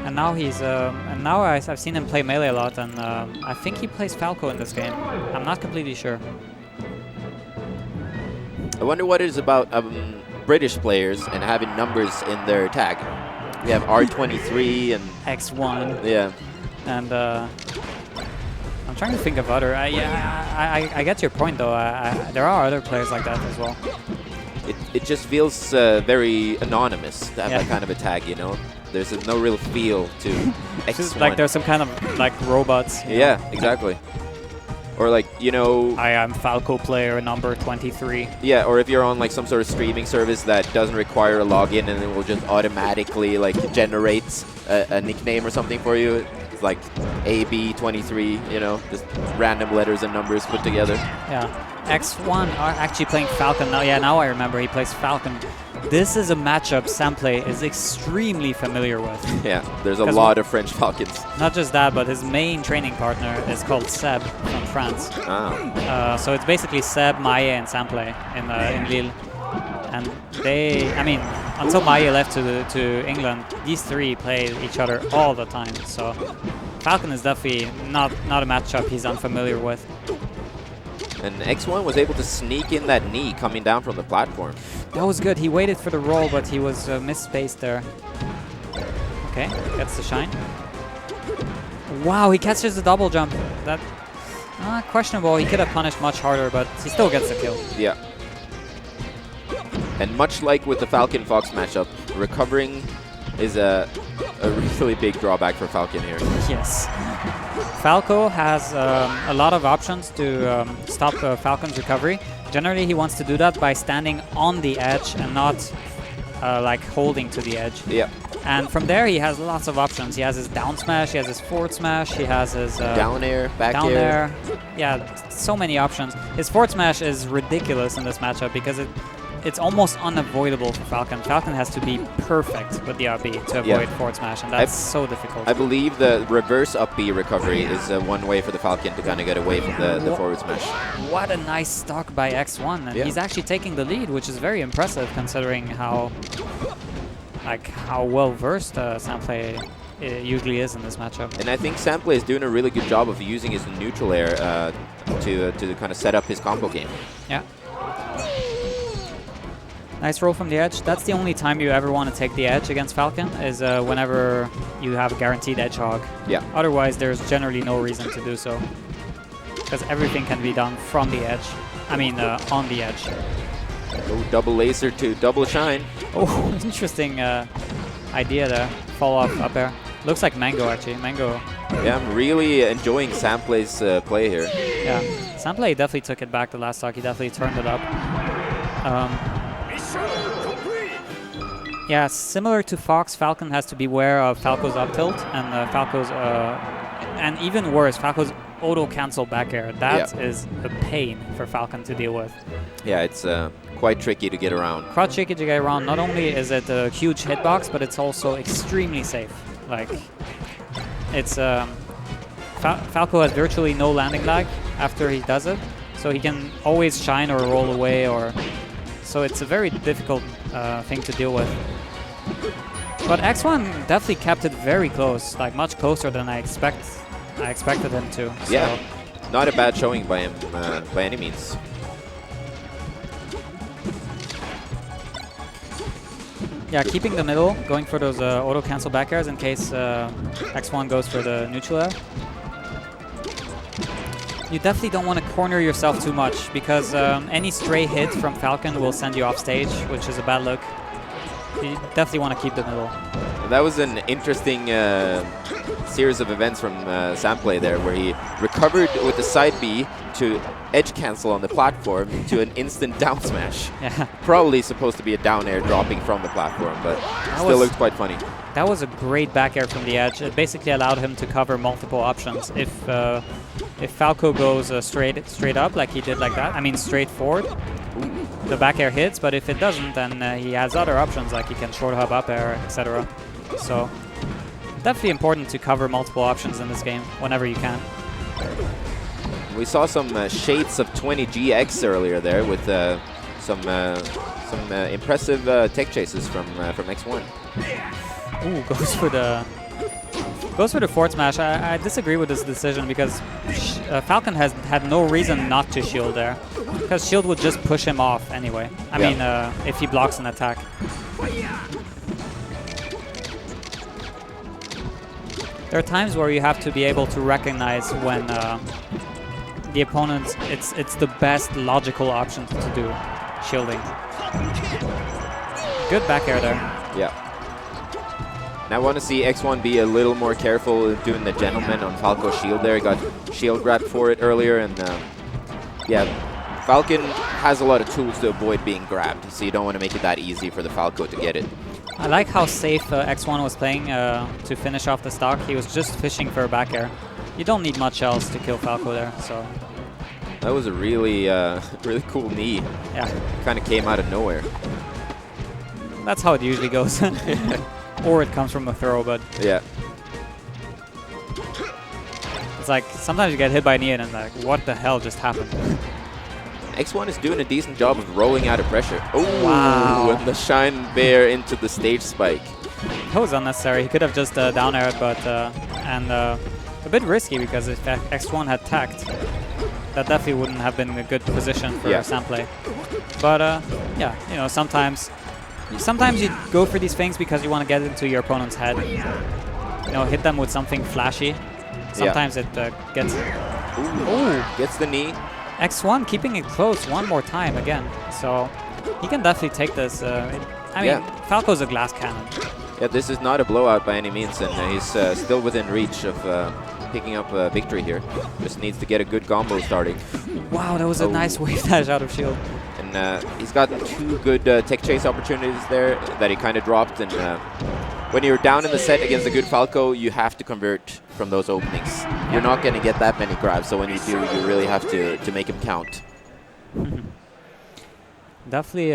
And now I've seen him play melee a lot, and I think he plays Falco in this game. I'm not completely sure. I wonder what it is about British players and having numbers in their tag. We have R23 and X1. yeah. And I'm trying to think of other. I get your point though. There are other players like that as well. It just feels very anonymous to have that kind of a tag, you know? There's no real feel to X1. Like there's some kind of like robots. Yeah, exactly. Or like, you know... I am Falco player number 23. Yeah, or if you're on like some sort of streaming service that doesn't require a login and it will just automatically like generate a nickname or something for you. It's like AB23, you know, just random letters and numbers put together. Yeah. X1 are actually playing Falcon now. Yeah, now I remember he plays Falcon. This is a matchup Samplay is extremely familiar with. Yeah, there's a lot of French Falcons. Not just that, but his main training partner is called Seb from France. Oh. So it's basically Seb, Maye, and Samplay in Lille. And they, I mean, until Maye left to England, these three play each other all the time. So Falcon is definitely not a matchup he's unfamiliar with. And X1 was able to sneak in that knee coming down from the platform. That was good. He waited for the roll, but he was misspaced there. Okay, gets the shine. Wow, he catches the double jump. That questionable. He could have punished much harder, but he still gets the kill. Yeah. And much like with the Falcon Fox matchup, recovering is a really big drawback for Falcon here. Yes. Falco has a lot of options to stop Falcon's recovery. Generally, he wants to do that by standing on the edge and not like holding to the edge. Yeah. And from there, he has lots of options. He has his down smash, he has his forward smash, he has his down air, back down air. Yeah, so many options. His forward smash is ridiculous in this matchup because it's almost unavoidable for Falcon. Falcon has to be perfect with the RB to avoid forward smash, and that's so difficult. I believe the reverse up B recovery is one way for the Falcon to kind of get away from the forward smash. What a nice stock by X1, and he's actually taking the lead, which is very impressive considering how well versed Samplay usually is in this matchup. And I think Samplay is doing a really good job of using his neutral air to kind of set up his combo game. Yeah. Nice roll from the edge. That's the only time you ever want to take the edge against Falcon, is whenever you have a guaranteed edge hog. Yeah. Otherwise, there's generally no reason to do so, because everything can be done from the edge. I mean, on the edge. Oh, double laser to double shine. Oh, interesting idea there. Fall off up air. Looks like Mango, actually. Mango. Yeah, I'm really enjoying Samplay's play here. Yeah, Samplay definitely took it back the last stock. He definitely turned it up. Yeah, similar to Fox, Falcon has to beware of Falco's up tilt and Falco's, and even worse, Falco's auto cancel back air. That is a pain for Falcon to deal with. Yeah, it's quite tricky to get around. Quite tricky to get around. Not only is it a huge hitbox, but it's also extremely safe. Like, it's Falco has virtually no landing lag after he does it, so he can always shine or roll away, or so it's a very difficult thing to deal with. But X1 definitely kept it very close, like much closer than I expected him to. So. Yeah, not a bad showing by him by any means. Yeah, keeping the middle, going for those auto cancel back airs in case X1 goes for the neutral air. You definitely don't want to corner yourself too much, because any stray hit from Falcon will send you off stage, which is a bad look. You definitely want to keep the middle. That was an interesting series of events from Samplay there, where he recovered with the side B to edge cancel on the platform to an instant down smash. Yeah. Probably supposed to be a down air dropping from the platform, but still looked quite funny. That was a great back air from the edge. It basically allowed him to cover multiple options. If Falco goes straight up like he did like that, I mean straight forward, the back air hits, but if it doesn't, then he has other options, like he can short hub up air, etc. So definitely important to cover multiple options in this game whenever you can. We saw some shades of 20GX earlier there with some impressive tech chases from X1. Ooh, goes for the Goes for the forward smash. I disagree with this decision because Falcon has had no reason not to shield there. Because shield would just push him off anyway. I mean, if he blocks an attack. There are times where you have to be able to recognize when the opponent, it's the best logical option to do, shielding. Good back air there. Yeah. And I want to see X1 be a little more careful doing the gentleman on Falco's shield there. He got shield grabbed for it earlier, and yeah, Falcon has a lot of tools to avoid being grabbed, so you don't want to make it that easy for the Falco to get it. I like how safe X1 was playing to finish off the stock. He was just fishing for a back air. You don't need much else to kill Falco there, so. That was a really, really cool knee. Yeah. Kind of came out of nowhere. That's how it usually goes. Or it comes from a throw, but yeah. It's like sometimes you get hit by a knee and it's like, what the hell just happened? X1 is doing a decent job of rolling out of pressure. Oh, wow. And the Shine Bear into the stage spike. That was unnecessary. He could have just down aired, but and a bit risky because if X1 had tacked, that definitely wouldn't have been a good position for Samplay. But yeah, you know, sometimes you go for these things because you want to get into your opponent's head. You know, hit them with something flashy. Sometimes it gets. Ooh, gets the knee. X1 keeping it close one more time again, so he can definitely take this. I mean, Falco's a glass cannon. Yeah, this is not a blowout by any means, and he's still within reach of picking up a victory here. Just needs to get a good combo starting. Wow, that was a nice wave dash out of shield. And he's gotten 2 good tech chase opportunities there that he kind of dropped. And when you're down in the set against a good Falco, you have to convert from those openings. You're not going to get that many grabs, so when you do, you really have to make him count. Definitely